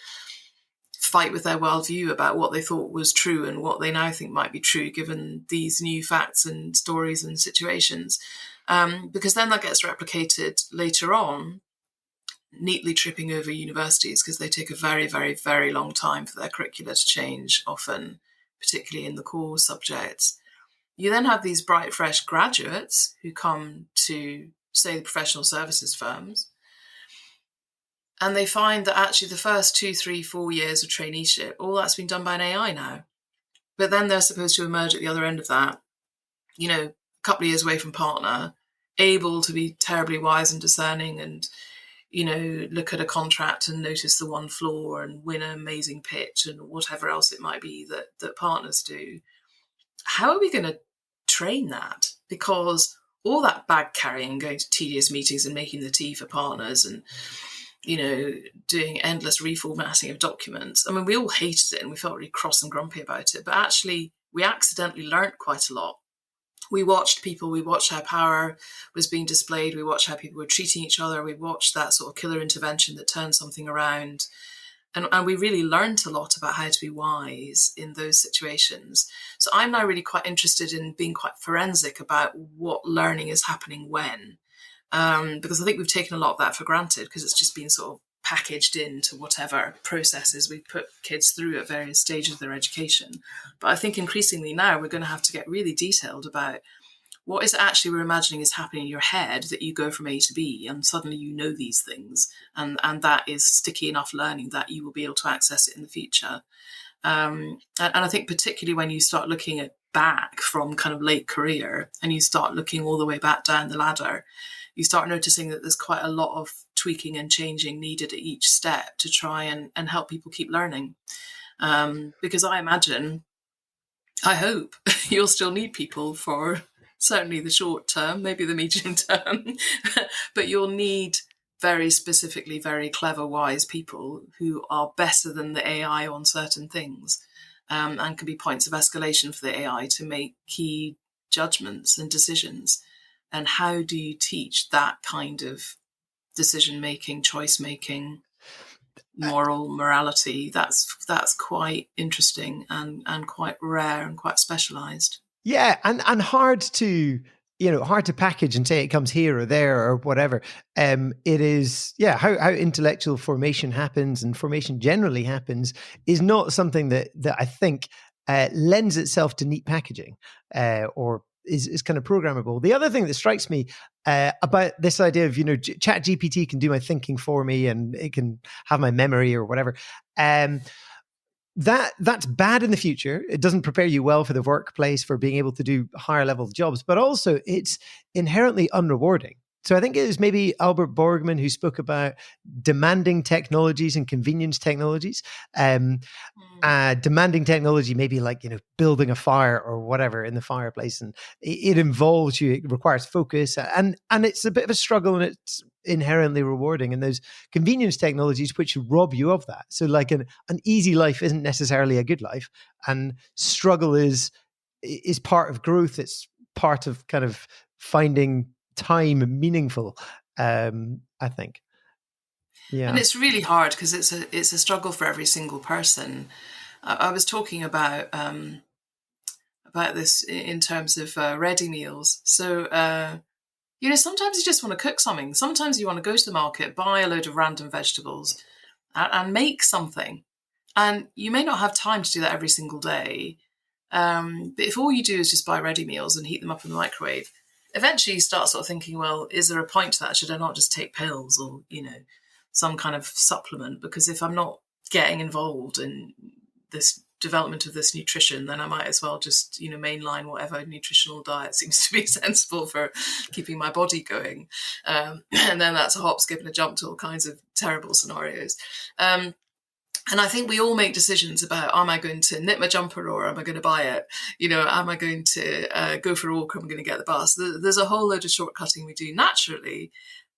fight with their worldview about what they thought was true and what they now think might be true given these new facts and stories and situations? Because then that gets replicated later on, neatly tripping over universities, because they take a very, very, very long time for their curricula to change, often, particularly in the core subjects. You then have these bright, fresh graduates who come to, say, the professional services firms, and they find that actually the first 2, 3, 4 years of traineeship, all that's been done by an AI now. But then they're supposed to emerge at the other end of that, a couple of years away from partner, able to be terribly wise and discerning and, look at a contract and notice the one flaw and win an amazing pitch and whatever else it might be that partners do. How are we going to train that? Because all that bag carrying, going to tedious meetings and making the tea for partners and, doing endless reformatting of documents. I mean, we all hated it and we felt really cross and grumpy about it, but actually we accidentally learnt quite a lot. We watched people, we watched how power was being displayed, we watched how people were treating each other, we watched that sort of killer intervention that turned something around. And we really learned a lot about how to be wise in those situations. So I'm now really quite interested in being quite forensic about what learning is happening when. Because I think we've taken a lot of that for granted because it's just been sort of packaged into whatever processes we put kids through at various stages of their education. But I think increasingly now we're going to have to get really detailed about what is it actually we're imagining is happening in your head that you go from A to B and suddenly you know these things, and that is sticky enough learning that you will be able to access it in the future. And I think particularly when you start looking at back from kind of late career and you start looking all the way back down the ladder, you start noticing that there's quite a lot of tweaking and changing needed at each step to try and help people keep learning. Because I hope you'll still need people for certainly the short term, maybe the medium term, but you'll need very specifically very clever, wise people who are better than the AI on certain things, and can be points of escalation for the AI to make key judgments and decisions. And how do you teach that kind of decision-making, choice-making, morality? That's quite interesting and quite rare and quite specialized. Yeah, and hard to hard to package and say it comes here or there or whatever. It is how intellectual formation happens and formation generally happens is not something that I think lends itself to neat packaging or is kind of programmable. The other thing that strikes me about this idea of Chat GPT can do my thinking for me and it can have my memory or whatever. that's bad in the future. It doesn't prepare you well for the workplace, for being able to do higher level jobs, but also it's inherently unrewarding. So I think it was maybe Albert Borgman who spoke about demanding technologies and convenience technologies. Um, Demanding technology, maybe like, building a fire or whatever in the fireplace, and it involves you. It requires focus, and it's a bit of a struggle, and it's inherently rewarding. And those convenience technologies which rob you of that. So like an easy life isn't necessarily a good life, and struggle is part of growth. It's part of kind of finding time meaningful. I think. And Yeah. it's really hard because it's a struggle for every single person. I was talking about this in terms of ready meals. So sometimes you just want to cook something. Sometimes you want to go to the market, buy a load of random vegetables, and make something. And you may not have time to do that every single day. But if all you do is just buy ready meals and heat them up in the microwave, eventually you start sort of thinking, well, is there a point to that? Should I not just take pills or, some kind of supplement? Because if I'm not getting involved in this development of this nutrition, then I might as well just, mainline whatever nutritional diet seems to be sensible for keeping my body going. And then that's a hop, skip and a jump to all kinds of terrible scenarios. And I think we all make decisions about, am I going to knit my jumper or am I going to buy it? Am I going to go for a walk or am I going to get the bus? There's a whole load of shortcutting we do naturally.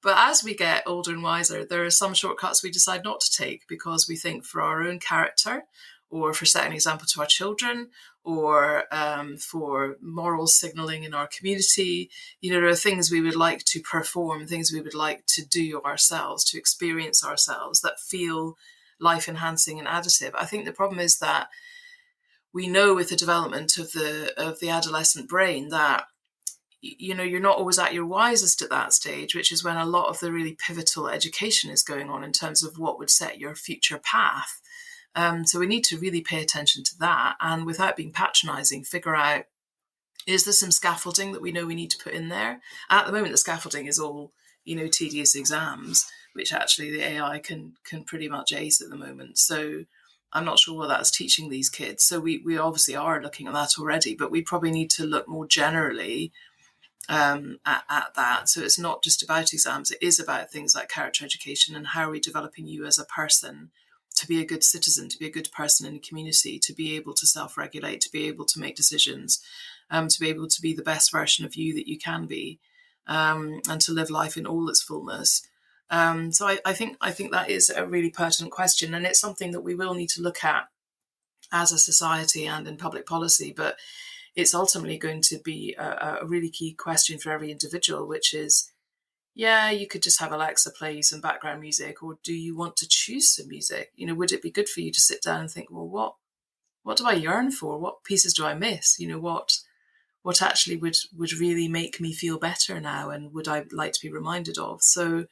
But as we get older and wiser, there are some shortcuts we decide not to take because we think for our own character or for setting an example to our children or for moral signalling in our community. There are things we would like to perform, things we would like to do ourselves, to experience ourselves that feel life enhancing and additive. I think the problem is that we know with the development of the adolescent brain that you're not always at your wisest at that stage, which is when a lot of the really pivotal education is going on in terms of what would set your future path. So we need to really pay attention to that, and without being patronizing, figure out, is there some scaffolding that we know we need to put in there? At the moment, the scaffolding is all, tedious exams, which actually the AI can pretty much ace at the moment. So I'm not sure what that's teaching these kids. So we obviously are looking at that already, but we probably need to look more generally at that. So it's not just about exams. It is about things like character education and how are we developing you as a person to be a good citizen, to be a good person in a community, to be able to self-regulate, to be able to make decisions, to be able to be the best version of you that you can be, and to live life in all its fullness. So I think that is a really pertinent question, and it's something that we will need to look at as a society and in public policy. But it's ultimately going to be a really key question for every individual, which is, yeah, you could just have Alexa play you some background music, or do you want to choose some music? Would it be good for you to sit down and think, well, what do I yearn for? What pieces do I miss? What actually would really make me feel better now, and would I like to be reminded of? So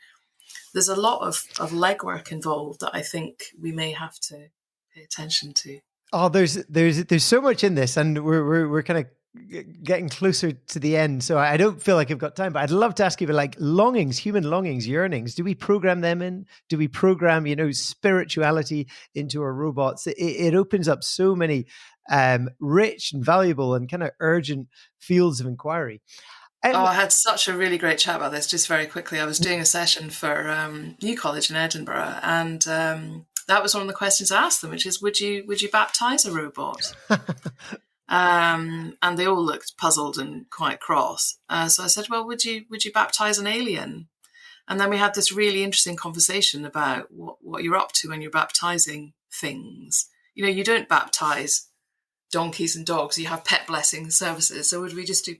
there's a lot of legwork involved that I think we may have to pay attention to. Oh, there's so much in this, and we're kind of getting closer to the end, so I don't feel like I've got time. But I'd love to ask you about like longings, human longings, yearnings. Do we program them in? Do we program, spirituality into our robots? It opens up so many rich and valuable and kind of urgent fields of inquiry. I had such a really great chat about this. Just very quickly, I was doing a session for New College in Edinburgh, and that was one of the questions I asked them, which is, would you baptize a robot? And they all looked puzzled and quite cross. So I said, well, would you baptize an alien? And then we had this really interesting conversation about what you're up to when you're baptizing things. You don't baptize donkeys and dogs. You have pet blessing services. So would we just do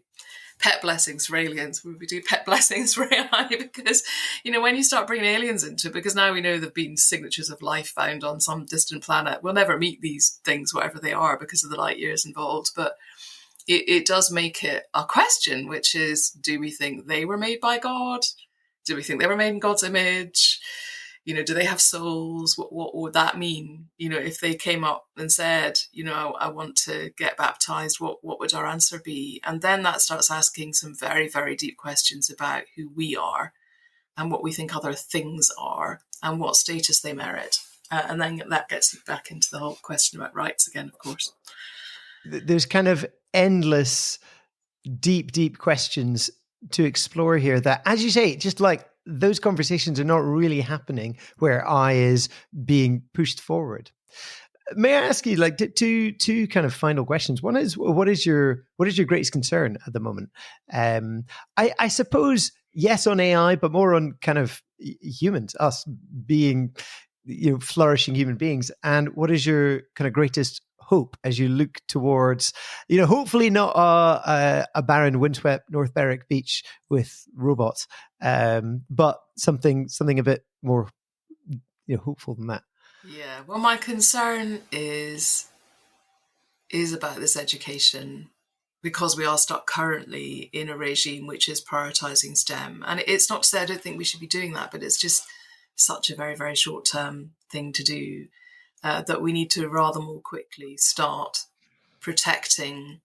pet blessings for aliens? Would we do pet blessings for AI? Because, when you start bringing aliens into it, because now we know there've been signatures of life found on some distant planet. We'll never meet these things, whatever they are, because of the light years involved. But it does make it a question, which is, do we think they were made by God? Do we think they were made in God's image? Do they have souls? What would that mean? If they came up and said, I want to get baptized, what would our answer be? And then that starts asking some very, very deep questions about who we are and what we think other things are and what status they merit. And then that gets back into the whole question about rights again, of course. There's kind of endless, deep questions to explore here that, as you say, just like those conversations are not really happening where I is being pushed forward. May I ask you, like, two kind of final questions? One is, what is your greatest concern at the moment? I suppose yes on AI, but more on kind of humans, us being, flourishing human beings. And what is your kind of greatest hope as you look towards, hopefully not a barren, windswept North Berwick beach with robots, but something a bit more, hopeful than that. Yeah, well, my concern is about this education, because we are stuck currently in a regime which is prioritising STEM. And it's not to say I don't think we should be doing that, but it's just such a very, very short-term thing to do, that we need to rather more quickly start protecting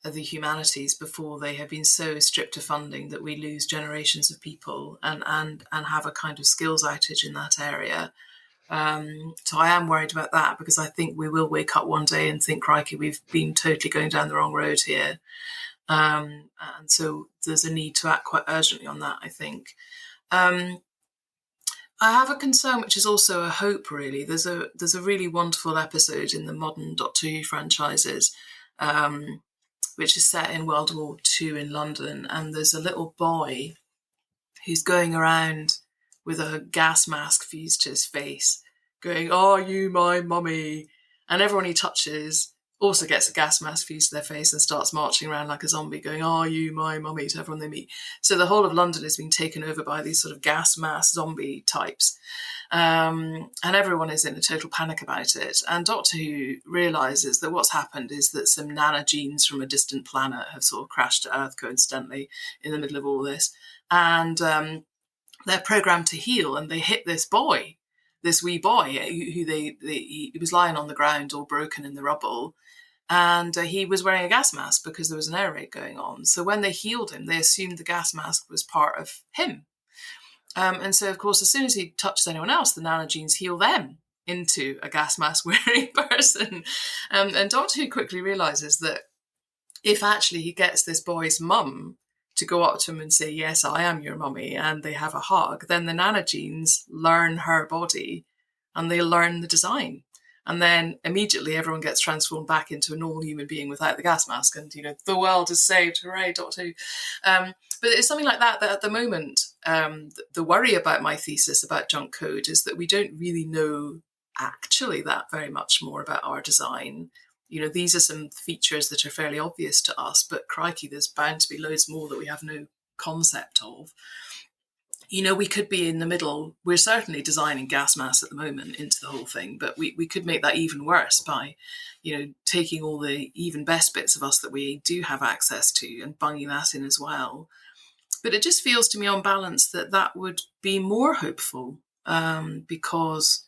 the humanities before they have been so stripped of funding that we lose generations of people and have a kind of skills outage in that area. So I am worried about that, because I think we will wake up one day and think, crikey, we've been totally going down the wrong road here. And so there's a need to act quite urgently on that, I think. I have a concern, which is also a hope, really. There's a really wonderful episode in the modern Doctor Who franchises, which is set in World War II in London. And there's a little boy who's going around with a gas mask fused to his face, going, "Are you my mummy?" And everyone he touches also gets a gas mask fused to their face and starts marching around like a zombie, going, "Are you my mummy?" to everyone they meet. So the whole of London has been taken over by these sort of gas mask zombie types. And everyone is in a total panic about it. And Doctor Who realises that what's happened is that some nanogenes from a distant planet have sort of crashed to Earth coincidentally in the middle of all this. And they're programmed to heal, and they hit this boy, this wee boy, who he was lying on the ground all broken in the rubble, and he was wearing a gas mask because there was an air raid going on. So when they healed him, they assumed the gas mask was part of him. And so, of course, as soon as he touches anyone else, the nanogenes heal them into a gas mask wearing person. And Doctor Who quickly realises that if actually he gets this boy's mum to go up to him and say, "Yes, I am your mummy," and they have a hug, then the nanogenes learn her body and they learn the design. And then immediately everyone gets transformed back into a normal human being without the gas mask. And, the world is saved. Hooray, Doctor Who. But it's something like that at the moment, the worry about my thesis about junk code is that we don't really know actually that very much more about our design. These are some features that are fairly obvious to us, but crikey, there's bound to be loads more that we have no concept of. We could be in the middle. We're certainly designing gas masks at the moment into the whole thing, but we could make that even worse by, taking all the even best bits of us that we do have access to and bunging that in as well. But it just feels to me on balance that would be more hopeful, because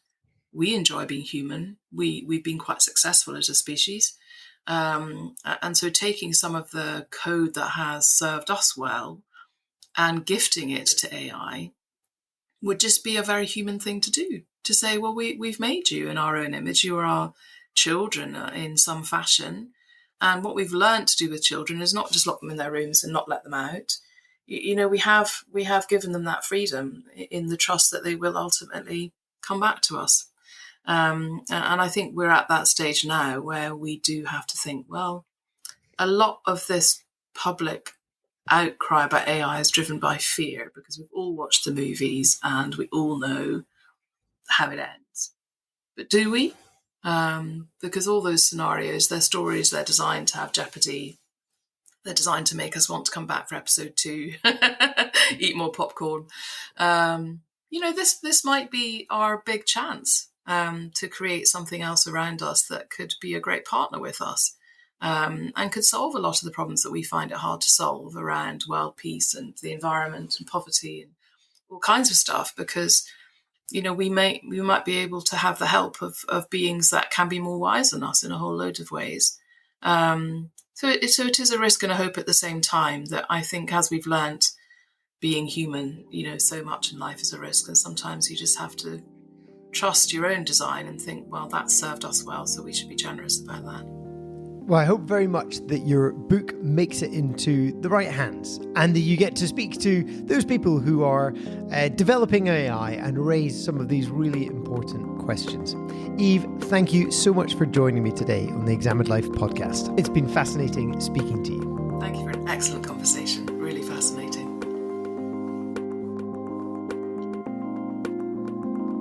we enjoy being human. We've been quite successful as a species. And so taking some of the code that has served us well and gifting it to AI would just be a very human thing to do. To say, well, we've made you in our own image. You are our children in some fashion. And what we've learned to do with children is not just lock them in their rooms and not let them out. We have given them that freedom in the trust that they will ultimately come back to us. And I think we're at that stage now where we do have to think, well, a lot of this public outcry about AI is driven by fear, because we've all watched the movies and we all know how it ends. But do we? Because all those scenarios, they're stories, they're designed to have jeopardy. They're designed to make us want to come back for episode 2, eat more popcorn. This might be our big chance to create something else around us that could be a great partner with us, and could solve a lot of the problems that we find it hard to solve around world peace and the environment and poverty and all kinds of stuff, because we might be able to have the help of beings that can be more wise than us in a whole load of ways. So it is a risk and a hope at the same time, that I think, as we've learnt, being human, so much in life is a risk, and sometimes you just have to trust your own design and think, well, that served us well, so we should be generous about that. Well, I hope very much that your book makes it into the right hands and that you get to speak to those people who are developing AI and raise some of these really important questions. Eve, thank you so much for joining me today on the Examined Life podcast. It's been fascinating speaking to you. Thank you for an excellent conversation. Really fascinating.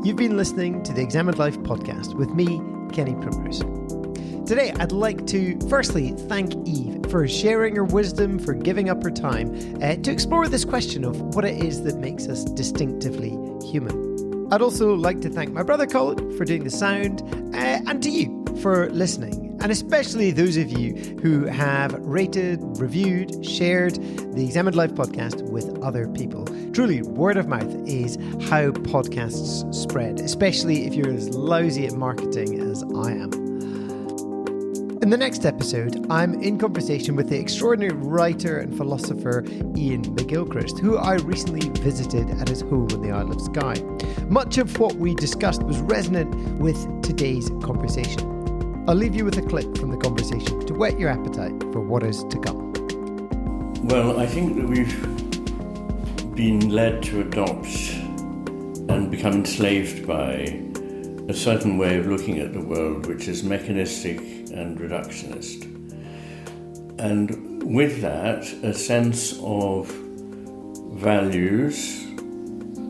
You've been listening to the Examined Life podcast with me, Kenny Primrose. Today, I'd like to firstly thank Eve for sharing her wisdom, for giving up her time to explore this question of what it is that makes us distinctively human. I'd also like to thank my brother Colin for doing the sound and to you for listening, and especially those of you who have rated, reviewed, shared the Examined Life podcast with other people. Truly, word of mouth is how podcasts spread, especially if you're as lousy at marketing as I am. In the next episode, I'm in conversation with the extraordinary writer and philosopher Ian McGilchrist, who I recently visited at his home on the Isle of Skye. Much of what we discussed was resonant with today's conversation. I'll leave you with a clip from the conversation to whet your appetite for what is to come. Well, I think that we've been led to adopt and become enslaved by a certain way of looking at the world, which is mechanistic and reductionist. And with that, a sense of values,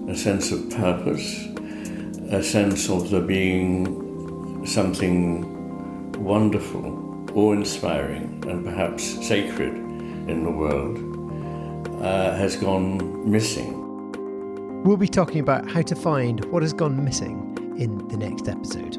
a sense of purpose, a sense of there being something wonderful, awe-inspiring, and perhaps sacred in the world, has gone missing. We'll be talking about how to find what has gone missing in the next episode.